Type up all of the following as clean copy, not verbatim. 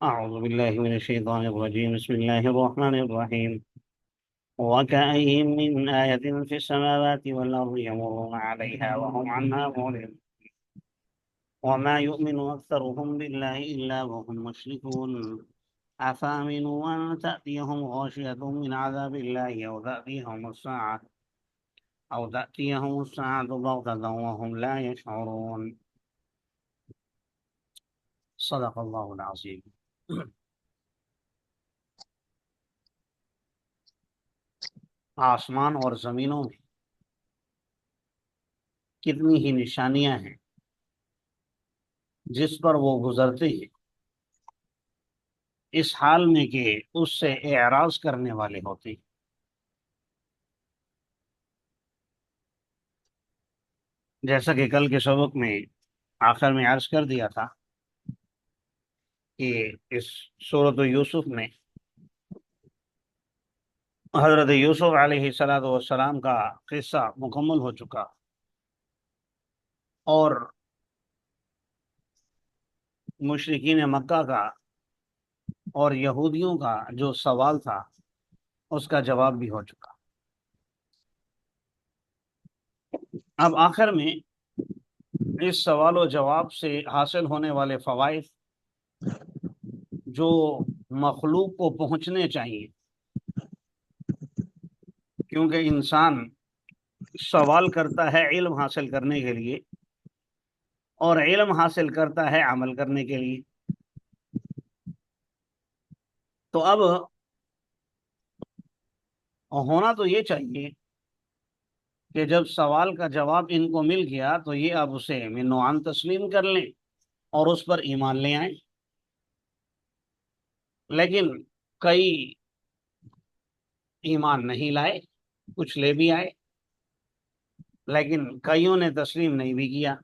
أعوذ بالله من الشيطان الرجيم. بسم الله الرحمن الرحيم. وكأين من آية في السماوات والأرض يمرون عليها وهم عنها معرضون وما يؤمن أكثرهم بالله إلا وهم مشركون أفأمنوا أن تأتيهم غاشية من عذاب الله أو تأتيهم الساعة بغتة وهم لا يشعرون. صدق الله العظيم. آسمان اور زمینوں میں کتنی ہی نشانیاں ہیں جس پر وہ گزرتے ہیں، اس حال میں کہ اس سے اعراض کرنے والے ہوتے ہیں۔ جیسا کہ کل کے سبق میں آخر میں عرض کر دیا تھا کہ اس سورۃ یوسف میں حضرت یوسف علیہ السلام کا قصہ مکمل ہو چکا، اور مشرکین مکہ کا اور یہودیوں کا جو سوال تھا اس کا جواب بھی ہو چکا۔ اب آخر میں اس سوال و جواب سے حاصل ہونے والے فوائد جو مخلوق کو پہنچنے چاہیے، کیونکہ انسان سوال کرتا ہے علم حاصل کرنے کے لیے اور علم حاصل کرتا ہے عمل کرنے کے لیے۔ تو اب ہونا تو یہ چاہیے کہ جب سوال کا جواب ان کو مل گیا تو یہ اب اسے من و عن تسلیم کر لیں اور اس پر ایمان لے آئیں۔ لیکن کئی ایمان نہیں لائے، کچھ لے بھی آئے، لیکن کئیوں نے تسلیم نہیں بھی کیا۔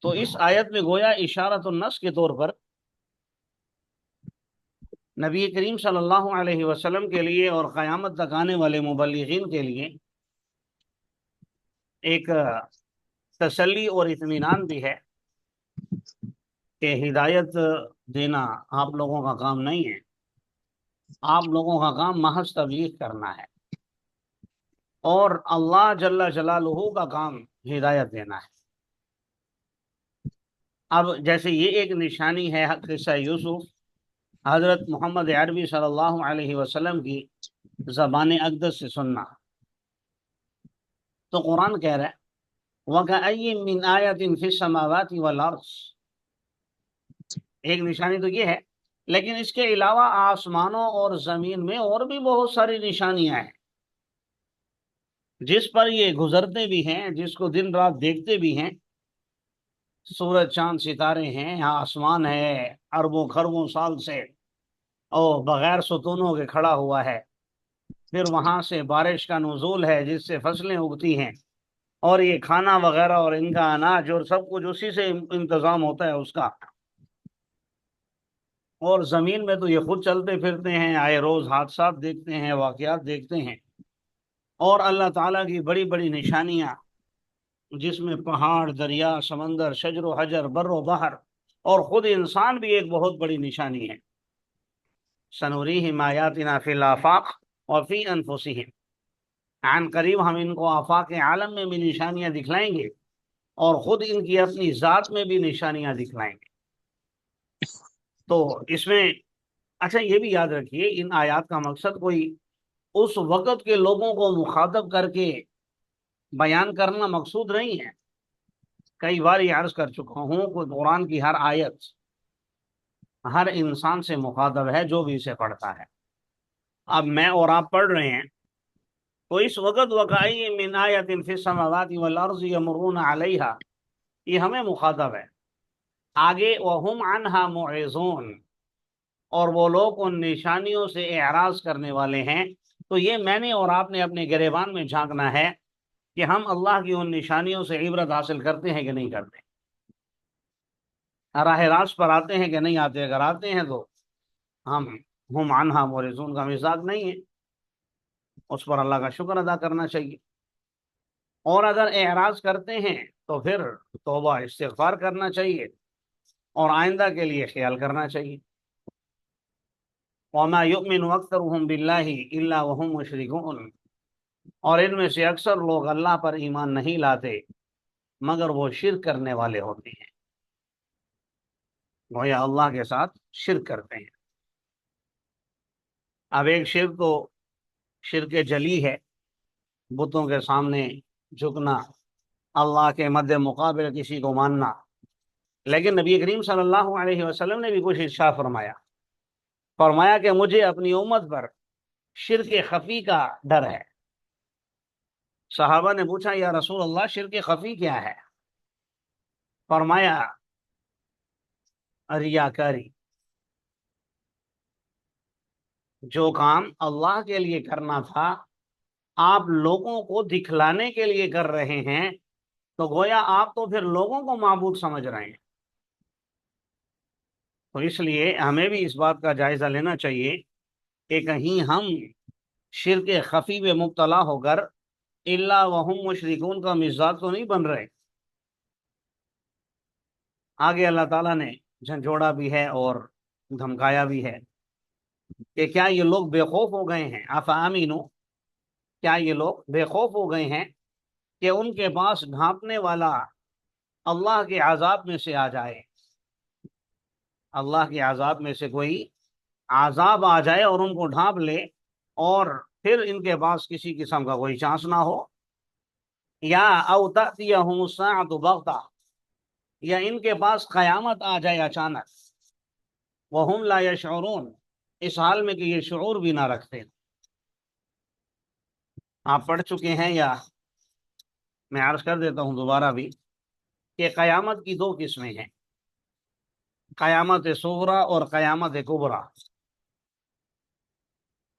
تو اس آیت میں گویا اشارۃ النص کے طور پر نبی کریم صلی اللہ علیہ وسلم کے لیے اور قیامت تک آنے والے مبلغین کے لیے ایک تسلی اور اطمینان بھی ہے کہ ہدایت دینا آپ لوگوں کا کام نہیں ہے، آپ لوگوں کا کام محض تبلیغ کرنا ہے، اور اللہ جل جلالہ کا کام ہدایت دینا ہے۔ اب جیسے یہ ایک نشانی ہے قصہ یوسف، حضرت محمد عربی صلی اللہ علیہ وسلم کی زبان اقدس سے سننا، تو قرآن کہہ رہا ہے وَكَأَيٍّ مِّنْ آيَةٍ فِي السَّمَاوَاتِ وَالْأَرْضِ، ایک نشانی تو یہ ہے، لیکن اس کے علاوہ آسمانوں اور زمین میں اور بھی بہت ساری نشانیاں ہیں جس پر یہ گزرتے بھی ہیں، جس کو دن رات دیکھتے بھی ہیں۔ سورج چاند ستارے ہیں، آسمان ہے اربوں خربوں سال سے اور بغیر ستونوں کے کھڑا ہوا ہے، پھر وہاں سے بارش کا نزول ہے جس سے فصلیں اگتی ہیں، اور یہ کھانا وغیرہ اور ان کا اناج اور سب کچھ اسی سے انتظام ہوتا ہے اس کا۔ اور زمین میں تو یہ خود چلتے پھرتے ہیں، آئے روز حادثات دیکھتے ہیں، واقعات دیکھتے ہیں، اور اللہ تعالیٰ کی بڑی بڑی نشانیاں جس میں پہاڑ، دریا، سمندر، شجر و حجر، بر و بحر، اور خود انسان بھی ایک بہت بڑی نشانی ہے۔ سنوریہم آیاتنا فی الآفاق وفی انفسہم، عن قریب ہم ان کو آفاق عالم میں بھی نشانیاں دکھلائیں گے اور خود ان کی اپنی ذات میں بھی نشانیاں دکھلائیں گے۔ تو اس میں اچھا یہ بھی یاد رکھیے، ان آیات کا مقصد کوئی اس وقت کے لوگوں کو مخاطب کر کے بیان کرنا مقصود نہیں ہے۔ کئی بار یہ عرض کر چکا ہوں کہ قرآن کی ہر آیت ہر انسان سے مخاطب ہے جو بھی اسے پڑھتا ہے۔ اب میں اور آپ پڑھ رہے ہیں تو اس وقت وَكَأَيٍّ مِّنْ آيَةٍ فِي السَّمَاوَاتِ وَالْأَرْضِ يَمُرُّونَ عَلَيْهَا، یہ ہمیں مخاطب ہے۔ آگے وَهُمْ عَنْهَا مُعْرِضُونَ، اور وہ لوگ ان نشانیوں سے اعراض کرنے والے ہیں۔ تو یہ میں نے اور آپ نے اپنے گریبان میں جھانکنا ہے کہ ہم اللہ کی ان نشانیوں سے عبرت حاصل کرتے ہیں کہ نہیں کرتے، راہ راست پر آتے ہیں کہ نہیں آتے۔ اگر آتے ہیں تو ہم عنہا مورزون کا مزاج نہیں ہے، اس پر اللہ کا شکر ادا کرنا چاہیے، اور اگر اعراض کرتے ہیں تو پھر توبہ استغفار کرنا چاہیے اور آئندہ کے لیے خیال کرنا چاہیے۔ وما یؤمن اکثرهم باللہ الا وهم مشرکون، اور ان میں سے اکثر لوگ اللہ پر ایمان نہیں لاتے مگر وہ شرک کرنے والے ہوتے ہیں، گویا اللہ کے ساتھ شرک کرتے ہیں۔ اب ایک شرک تو شرک جلی ہے، بتوں کے سامنے جھکنا، اللہ کے مد مقابل کسی کو ماننا، لیکن نبی کریم صلی اللہ علیہ وسلم نے بھی کچھ ارشاد فرمایا کہ مجھے اپنی امت پر شرک خفی کا ڈر ہے۔ صحابہ نے پوچھا یا رسول اللہ شرک خفی کیا ہے؟ فرمایا ریاکاری، جو کام اللہ کے لیے کرنا تھا آپ لوگوں کو دکھلانے کے لیے کر رہے ہیں، تو گویا آپ تو پھر لوگوں کو معبود سمجھ رہے ہیں۔ تو اس لیے ہمیں بھی اس بات کا جائزہ لینا چاہیے کہ کہیں ہم شرک خفی میں مبتلا ہو کر الا وہم مشرکون کا مزاج تو نہیں بن رہے۔ آگے اللہ تعالیٰ نے جھنجھوڑا بھی ہے اور دھمکایا بھی ہے کہ کیا یہ لوگ بے خوف ہو گئے ہیں؟ افامینو، کیا یہ لوگ بے خوف ہو گئے ہیں کہ ان کے پاس ڈھانپنے والا اللہ کے عذاب میں سے آ جائے، اللہ کے عذاب میں سے کوئی عذاب آ جائے اور ان کو ڈھانپ لے، اور پھر ان کے پاس کسی قسم کا کوئی چانس نہ ہو، یا او تأتیہم الساعۃ بغتہ، یا ان کے پاس قیامت آ جائے اچانک، وہم لا یشعرون، اس حال میں کہ یہ شعور بھی نہ رکھتے۔ آپ پڑھ چکے ہیں یا میں عرض کر دیتا ہوں دوبارہ بھی کہ قیامت کی دو قسمیں ہیں، قیامت صغریٰ اور قیامت کبریٰ۔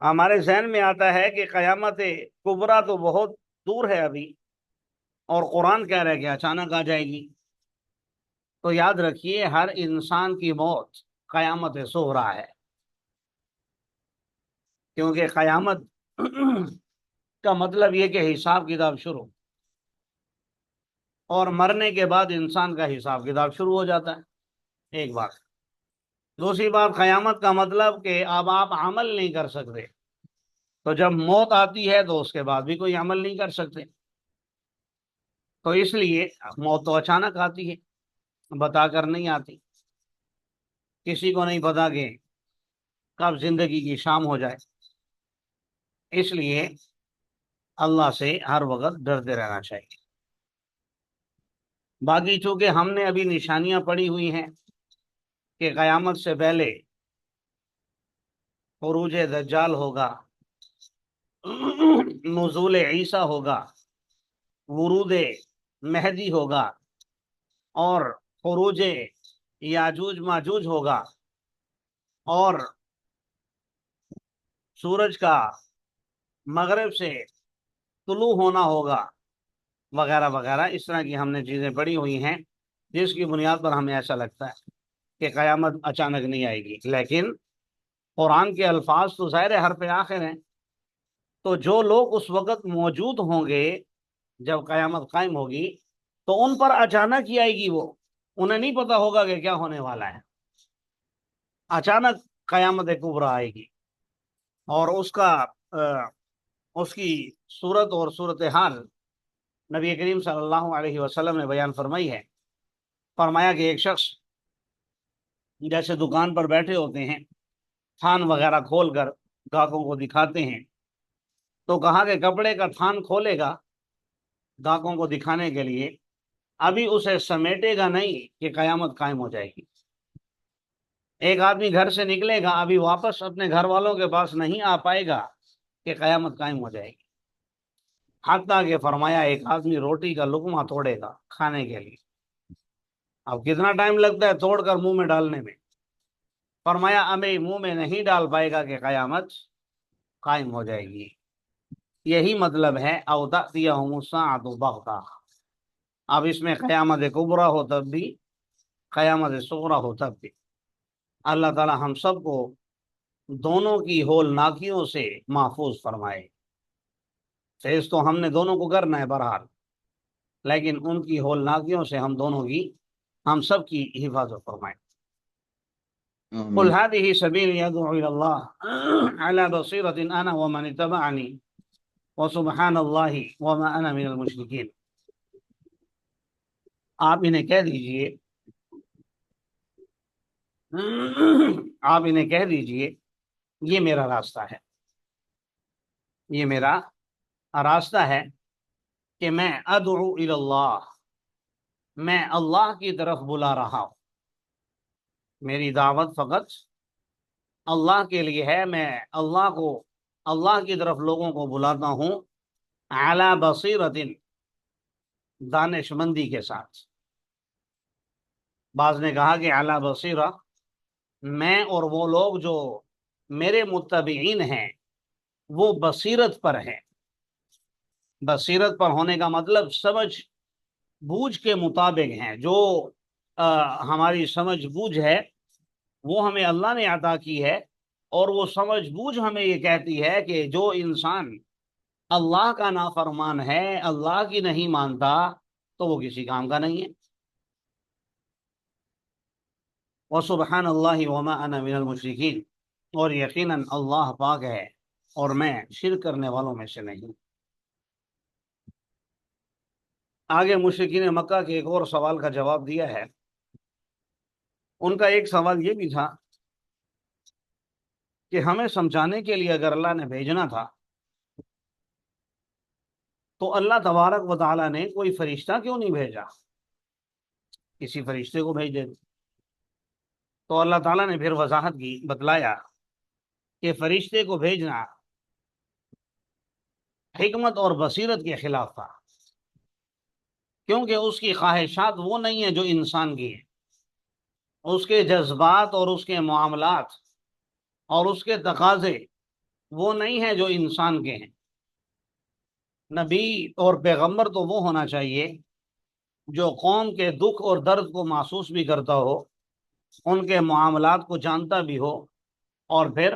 ہمارے ذہن میں آتا ہے کہ قیامت کبریٰ تو بہت دور ہے ابھی، اور قرآن کہہ رہا ہے کہ اچانک آ جائے گی۔ تو یاد رکھیے ہر انسان کی موت قیامت صغریٰ ہے، کیونکہ قیامت کا مطلب یہ کہ حساب کتاب شروع، اور مرنے کے بعد انسان کا حساب کتاب شروع ہو جاتا ہے، ایک بات۔ دوسری بات، قیامت کا مطلب کہ اب آپ عمل نہیں کر سکتے، تو جب موت آتی ہے تو اس کے بعد بھی کوئی عمل نہیں کر سکتے۔ تو اس لیے موت تو اچانک آتی ہے، بتا کر نہیں آتی، کسی کو نہیں پتا کہ کب زندگی کی شام ہو جائے۔ اس لیے اللہ سے ہر وقت ڈرتے رہنا چاہیے۔ باقی چونکہ ہم نے ابھی نشانیاں پڑھی ہوئی ہیں کہ قیامت سے پہلے خروج دجال ہوگا، نزول عیسیٰ ہوگا، ورود مہدی ہوگا، اور خروج یاجوج ماجوج ہوگا، اور سورج کا مغرب سے طلوع ہونا ہوگا، وغیرہ وغیرہ، اس طرح کی ہم نے چیزیں پڑھی ہوئی ہیں جس کی بنیاد پر ہمیں ایسا لگتا ہے کہ قیامت اچانک نہیں آئے گی۔ لیکن قرآن کے الفاظ تو ظاہر حرف آخر ہیں، تو جو لوگ اس وقت موجود ہوں گے جب قیامت قائم ہوگی تو ان پر اچانک ہی آئے گی، وہ انہیں نہیں پتا ہوگا کہ کیا ہونے والا ہے، اچانک قیامت کبریٰ آئے گی، اور اس کی صورت اور صورتحال نبی کریم صلی اللہ علیہ وسلم نے بیان فرمائی ہے۔ فرمایا کہ ایک شخص جیسے دکان پر بیٹھے ہوتے ہیں، تھان وغیرہ کھول کر گاہکوں کو دکھاتے ہیں، تو کہا کہ کپڑے کا تھان کھولے گا گاہکوں کو دکھانے کے لیے، ابھی اسے سمیٹے گا نہیں کہ قیامت قائم ہو جائے گی۔ ایک آدمی گھر سے نکلے گا، ابھی واپس اپنے گھر والوں کے پاس نہیں آ پائے گا کہ قیامت قائم ہو جائے گی۔ حتیٰ کہ فرمایا ایک آدمی روٹی کا لقمہ توڑے گا کھانے کے لیے، اب کتنا ٹائم لگتا ہے توڑ کر منہ میں ڈالنے میں، فرمایا ابھی منہ میں نہیں ڈال پائے گا کہ قیامت قائم ہو جائے گی۔ یہی مطلب ہے او تأتیہم الساعۃ بغتہ۔ اب اس میں قیامت کبریٰ ہو تب بھی، قیامت صغریٰ ہو تب بھی، اللہ تعالی ہم سب کو دونوں کی ہولناکیوں سے محفوظ فرمائے۔ فیض تو ہم نے دونوں کو کرنا ہے بہرحال، لیکن ان کی ہولناکیوں سے ہم دونوں کی، ہم سب کی حفاظت فرمائے۔ قل آمین۔ هذه سبيلي أدعو إلى الله على بصيرة أنا ومن اتبعني وسبحان الله وما أنا من المشركين۔ آپ انہیں کہہ دیجئے آپ انہیں کہہ دیجئے یہ میرا راستہ ہے، یہ میرا راستہ ہے کہ میں ادعو الی اللہ، میں اللہ کی طرف بلا رہا ہوں، میری دعوت فقط اللہ کے لیے ہے، میں اللہ کی طرف لوگوں کو بلاتا ہوں، علی بصیرت، دانش مندی کے ساتھ۔ بعض نے کہا کہ علی بصیرہ، میں اور وہ لوگ جو میرے متبعین ہیں وہ بصیرت پر ہیں۔ بصیرت پر ہونے کا مطلب سمجھ بوجھ کے مطابق ہیں، جو ہماری سمجھ بوجھ ہے وہ ہمیں اللہ نے عطا کی ہے، اور وہ سمجھ بوجھ ہمیں یہ کہتی ہے کہ جو انسان اللہ کا نافرمان ہے، اللہ کی نہیں مانتا، تو وہ کسی کام کا نہیں ہے۔ وسبحان اللہ وما انا من المشرکین، اور یقیناً اللہ پاک ہے اور میں شرک کرنے والوں میں سے نہیں۔ آگے مشرکین مکہ کے ایک اور سوال کا جواب دیا ہے۔ ان کا ایک سوال یہ بھی تھا کہ ہمیں سمجھانے کے لیے اگر اللہ نے بھیجنا تھا تو اللہ تبارک و تعالیٰ نے کوئی فرشتہ کیوں نہیں بھیجا، کسی فرشتے کو بھیج دیتے۔ تو اللہ تعالیٰ نے پھر وضاحت کی، بتلایا کہ فرشتے کو بھیجنا حکمت اور بصیرت کے خلاف تھا، کیونکہ اس کی خواہشات وہ نہیں ہیں جو انسان کی ہیں، اس کے جذبات اور اس کے معاملات اور اس کے تقاضے وہ نہیں ہیں جو انسان کے ہیں۔ نبی اور پیغمبر تو وہ ہونا چاہیے جو قوم کے دکھ اور درد کو محسوس بھی کرتا ہو، ان کے معاملات کو جانتا بھی ہو، اور پھر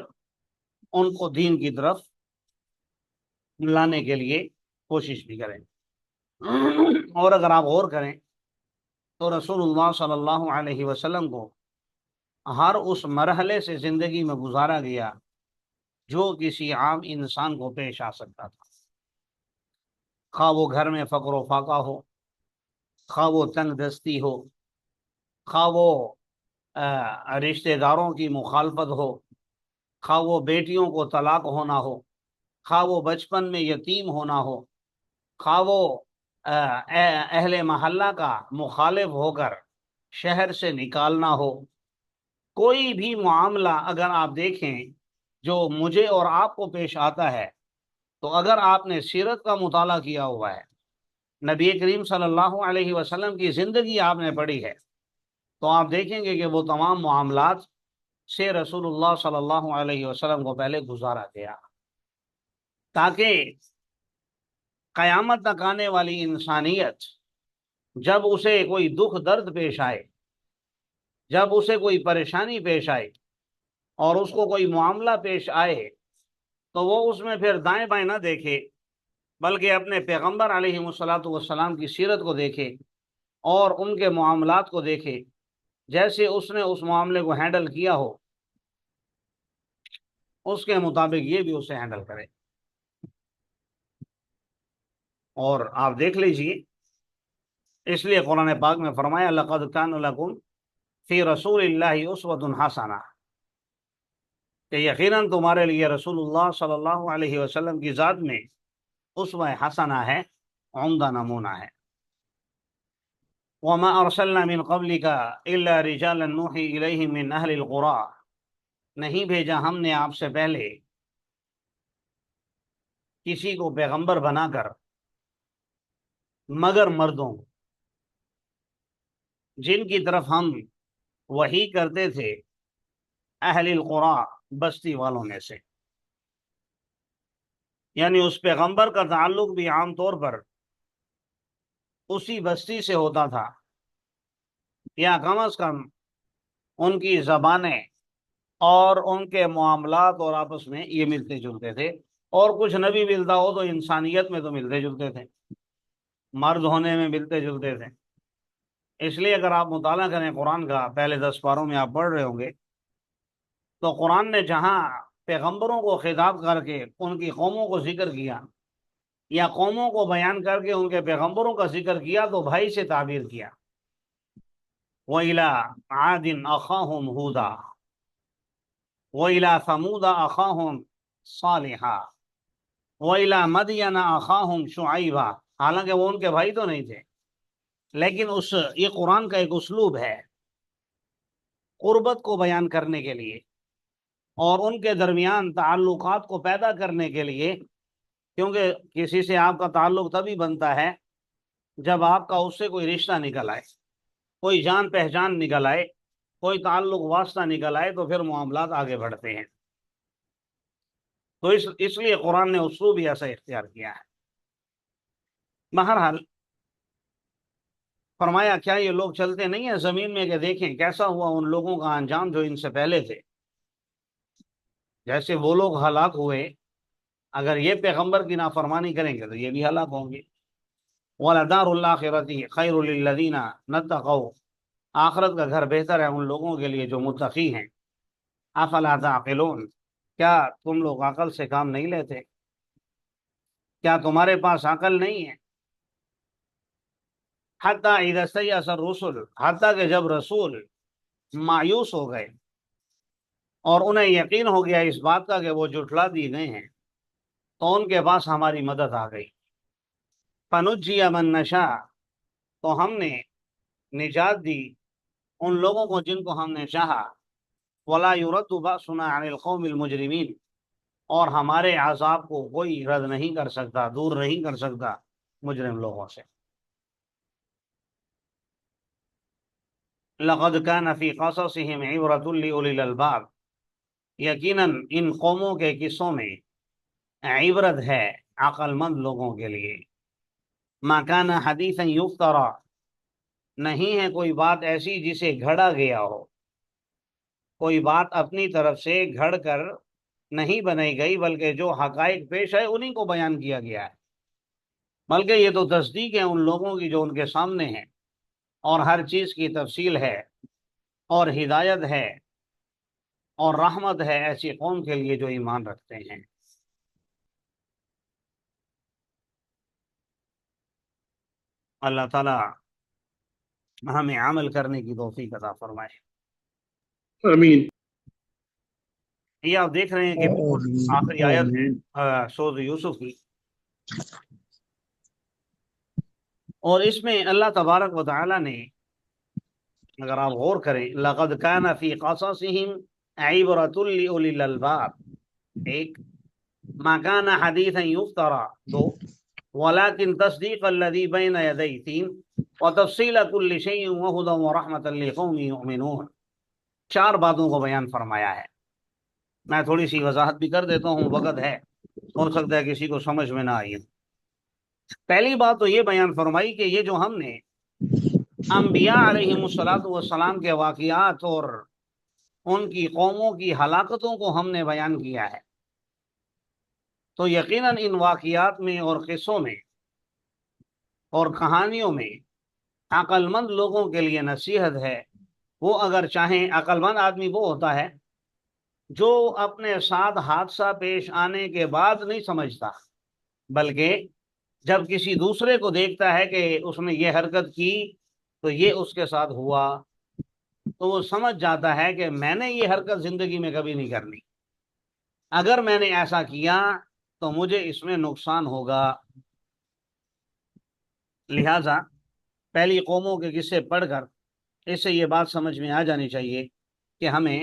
ان کو دین کی طرف لانے کے لیے کوشش بھی کریں۔ اور اگر آپ غور کریں تو رسول اللہ صلی اللہ علیہ وسلم کو ہر اس مرحلے سے زندگی میں گزارا گیا جو کسی عام انسان کو پیش آ سکتا تھا، خواہ وہ گھر میں فقر و فاقہ ہو، خواہ وہ تنگ دستی ہو، خواہ وہ رشتہ داروں کی مخالفت ہو، خواہ وہ بیٹیوں کو طلاق ہونا ہو، خواہ وہ بچپن میں یتیم ہونا ہو، خواہ وہ اہل محلہ کا مخالف ہو کر شہر سے نکالنا ہو، کوئی بھی معاملہ اگر آپ دیکھیں جو مجھے اور آپ کو پیش آتا ہے، تو اگر آپ نے سیرت کا مطالعہ کیا ہوا ہے، نبی کریم صلی اللہ علیہ وسلم کی زندگی آپ نے پڑھی ہے، تو آپ دیکھیں گے کہ وہ تمام معاملات سے رسول اللہ صلی اللہ علیہ وسلم کو پہلے گزارا گیا، تاکہ قیامت تک آنے والی انسانیت جب اسے کوئی دکھ درد پیش آئے، جب اسے کوئی پریشانی پیش آئے اور اس کو کوئی معاملہ پیش آئے، تو وہ اس میں پھر دائیں بائیں نہ دیکھے، بلکہ اپنے پیغمبر علیہ الصلاۃ والسلام کی سیرت کو دیکھے اور ان کے معاملات کو دیکھے، جیسے اس نے اس معاملے کو ہینڈل کیا ہو اس کے مطابق یہ بھی اسے ہینڈل کرے۔ اور آپ دیکھ لیجئے، اس لیے قرآن پاک میں فرمایا لقد کان لکم فی رسول اللہ اسوۃ حسنہ، کہ یقیناً تمہارے لیے رسول اللہ صلی اللہ علیہ وسلم کی ذات میں اسوہ حسنہ ہے، عمدہ نمونہ ہے۔ وما ارسلنا من قبلک الا رجالا نوحی الیہم من اہل القری، نہیں بھیجا ہم نے آپ سے پہلے کسی کو پیغمبر بنا کر مگر مردوں، جن کی طرف ہم وحی کرتے تھے، اہل القری، بستی والوں میں سے، یعنی اس پیغمبر کا تعلق بھی عام طور پر اسی بستی سے ہوتا تھا، یا کم از کم ان کی زبانیں اور ان کے معاملات اور آپس میں یہ ملتے جلتے تھے، اور کچھ نبی ملتا ہو تو انسانیت میں تو ملتے جلتے تھے، مرد ہونے میں ملتے جلتے تھے۔ اس لیے اگر آپ مطالعہ کریں قرآن کا، پہلے 10 پاروں میں آپ پڑھ رہے ہوں گے تو قرآن نے جہاں پیغمبروں کو خطاب کر کے ان کی قوموں کو ذکر کیا یا قوموں کو بیان کر کے ان کے پیغمبروں کا ذکر کیا تو بھائی سے تعبیر کیا. وَإِلَىٰ عَادٍ أَخَاهُمْ هُودًا وَإِلَىٰ ثَمُودَ أَخَاهُمْ صَالِحًا وَإِلَىٰ مَدْيَنَ أَخَاهُمْ شُعَيْبًا. حالانکہ وہ ان کے بھائی تو نہیں تھے، لیکن یہ قرآن کا ایک اسلوب ہے قربت کو بیان کرنے کے لیے اور ان کے درمیان تعلقات کو پیدا کرنے کے لیے، کیونکہ کسی سے آپ کا تعلق تبھی بنتا ہے جب آپ کا اس سے کوئی رشتہ نکل آئے، کوئی جان پہچان نکل آئے، کوئی تعلق واسطہ نکل آئے، تو پھر معاملات آگے بڑھتے ہیں. تو اس لیے قرآن نے اسلوب ہی ایسا اختیار کیا ہے. بہرحال فرمایا کیا یہ لوگ چلتے نہیں ہیں زمین میں کہ دیکھیں کیسا ہوا ان لوگوں کا انجام جو ان سے پہلے تھے. جیسے وہ لوگ ہلاک ہوئے، اگر یہ پیغمبر کی نافرمانی کریں گے تو یہ بھی ہلاک ہوں گے. وَلَدَارُ الْآخِرَةِ خَيْرٌ لِلَّذِينَ نَتَّقَوْا. آخرت کا گھر بہتر ہے ان لوگوں کے لیے جو متقی ہیں. أَفَلَا تَعْقِلُونَ. کیا تم لوگ عقل سے کام نہیں لیتے؟ کیا تمہارے پاس عقل نہیں ہے؟ حتیٰ اذا استیأس الرسل. حتیٰ کہ جب رسول مایوس ہو گئے اور انہیں یقین ہو گیا اس بات کا کہ وہ جھٹلا دیے گئے ہیں، تو ان کے پاس ہماری مدد آ گئی. فَنُجِّيَ مَن نَّشَاءُ. تو ہم نے نجات دی ان لوگوں کو جن کو ہم نے چاہا. وَلَا يُرَدُّ بَأْسُنَا عَنِ الْقَوْمِ الْمُجْرِمِينَ. اور ہمارے عذاب کو کوئی رد نہیں کر سکتا، دور نہیں کر سکتا مجرم لوگوں سے. لَقَدْ كَانَ فِي قَصَصِهِمْ عِبْرَةٌ لِأُولِي الْأَلْبَابِ. یقیناً ان قوموں کے قصوں میں عبرت ہے عقل مند لوگوں کے لیے. مَا كَانَ حَدِيثًا يُفْتَرَى. نہیں ہے کوئی بات ایسی جسے گھڑا گیا ہو، کوئی بات اپنی طرف سے گھڑ کر نہیں بنائی گئی، بلکہ جو حقائق پیش ہے انہی کو بیان کیا گیا ہے. بلکہ یہ تو تصدیق ہے ان لوگوں کی جو ان کے سامنے ہے، اور ہر چیز کی تفصیل ہے اور ہدایت ہے اور رحمت ہے ایسی قوم کے لیے جو ایمان رکھتے ہیں. اللہ تعالی ہمیں عمل کرنے کی توفیق عطا فرمائے. آمین. یہ آپ دیکھ رہے ہیں کہ بالکل آخری آیت ہے سورۃ یوسف کی، اور اس میں اللہ تبارک و تعالی نے، اگر آپ غور کریں، لَقَدْ كَانَ فِي قَصَصِهِمْ عِبْرَةٌ لِأُولِي الْأَلْبَابِ. ایک، مَا كَانَ حَدِيثًا يُفْتَرَى. دو، وَلَكِنْ تَصْدِيقَ الَّذِي بَيْنَ يَدَيْهِ. تین، وَتَفْصِيلَ كُلِّ شَيْءٍ وَهُدًى وَرَحْمَةً لِقَوْمٍ يُؤْمِنُونَ. چار باتوں کو بیان فرمایا ہے. میں تھوڑی سی وضاحت بھی کر دیتا ہوں، وقت ہے، ہو سکتا ہے کسی کو سمجھ میں نہ آئی. پہلی بات تو یہ بیان فرمائی کہ یہ جو ہم نے انبیاء علیہم الصلاۃ والسلام کے واقعات اور ان کی قوموں کی ہلاکتوں کو ہم نے بیان کیا ہے، تو یقیناً ان واقعات میں اور قصوں میں اور کہانیوں میں عقل مند لوگوں کے لیے نصیحت ہے. وہ اگر چاہیں، عقل مند آدمی وہ ہوتا ہے جو اپنے ساتھ حادثہ پیش آنے کے بعد نہیں سمجھتا، بلکہ جب کسی دوسرے کو دیکھتا ہے کہ اس نے یہ حرکت کی تو یہ اس کے ساتھ ہوا، تو وہ سمجھ جاتا ہے کہ میں نے یہ حرکت زندگی میں کبھی نہیں کرنی، اگر میں نے ایسا کیا تو مجھے اس میں نقصان ہوگا. لہذا پہلی قوموں کے قصے پڑھ کر اس سے یہ بات سمجھ میں آ جانی چاہیے کہ ہمیں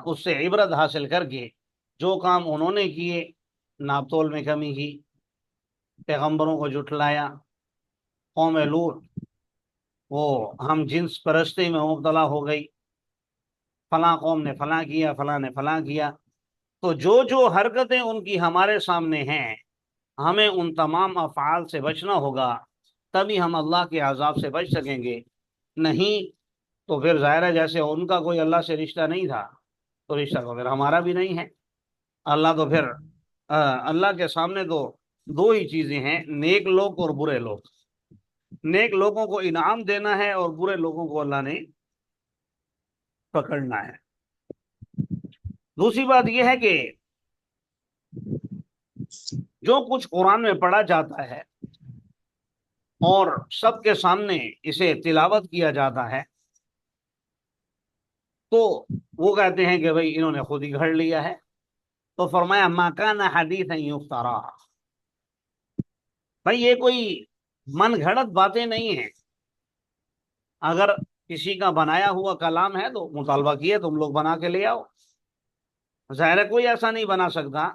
اس سے عبرت حاصل کر کے جو کام انہوں نے کیے، ناپ تول میں کمی کی، پیغمبروں کو جھٹلایا، قوم لوط وہ ہم جنس پرستی میں مبتلا ہو گئی، فلاں قوم نے فلاں کیا، فلاں نے فلاں کیا، تو جو جو حرکتیں ان کی ہمارے سامنے ہیں ہمیں ان تمام افعال سے بچنا ہوگا، تبھی ہم اللہ کے عذاب سے بچ سکیں گے. نہیں تو پھر ظاہر ہے جیسے ان کا کوئی اللہ سے رشتہ نہیں تھا تو رشتہ تو پھر ہمارا بھی نہیں ہے. اللہ تو پھر اللہ کے سامنے تو دو ہی چیزیں ہیں، نیک لوگ اور برے لوگ. نیک لوگوں کو انعام دینا ہے اور برے لوگوں کو اللہ نے پکڑنا ہے. دوسری بات یہ ہے کہ جو کچھ قرآن میں پڑھا جاتا ہے اور سب کے سامنے اسے تلاوت کیا جاتا ہے تو وہ کہتے ہیں کہ بھئی انہوں نے خود ہی گھڑ لیا ہے. تو فرمایا ما کان حدیثا یفترا، بھائی یہ کوئی من گھڑت باتیں نہیں ہیں. اگر کسی کا بنایا ہوا کلام ہے تو مطالبہ کیے تم لوگ بنا کے لے آؤ. ظاہر ہے کوئی ایسا نہیں بنا سکتا.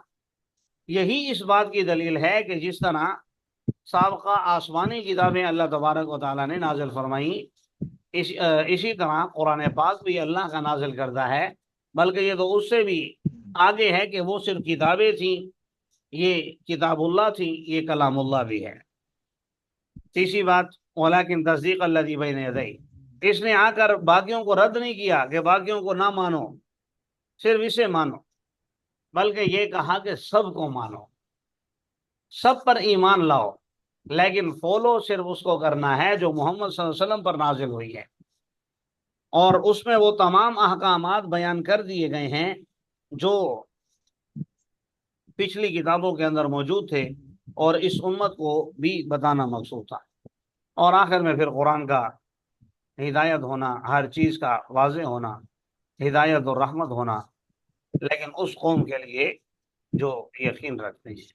یہی اس بات کی دلیل ہے کہ جس طرح سابقہ آسمانی کتابیں اللہ تبارک و تعالیٰ نے نازل فرمائی، اسی طرح قرآن پاک بھی اللہ کا نازل کرتا ہے، بلکہ یہ تو اس سے بھی آگے ہے کہ وہ صرف کتابیں تھیں، یہ کتاب اللہ تھی، یہ کلام اللہ بھی ہے. تیسری بات ولیکن تصدیق الذی بین یدیہ، اس نے آ کر باقیوں کو رد نہیں کیا کہ باقیوں کو نہ مانو، صرف اسے مانو، بلکہ یہ کہا کہ سب کو مانو، سب پر ایمان لاؤ، لیکن فالو صرف اس کو کرنا ہے جو محمد صلی اللہ علیہ وسلم پر نازل ہوئی ہے. اور اس میں وہ تمام احکامات بیان کر دیے گئے ہیں جو پچھلی کتابوں کے اندر موجود تھے اور اس امت کو بھی بتانا مقصود تھا. اور آخر میں پھر قرآن کا ہدایت ہونا، ہر چیز کا واضح ہونا، ہدایت اور رحمت ہونا، لیکن اس قوم کے لیے جو یقین رکھتے ہیں.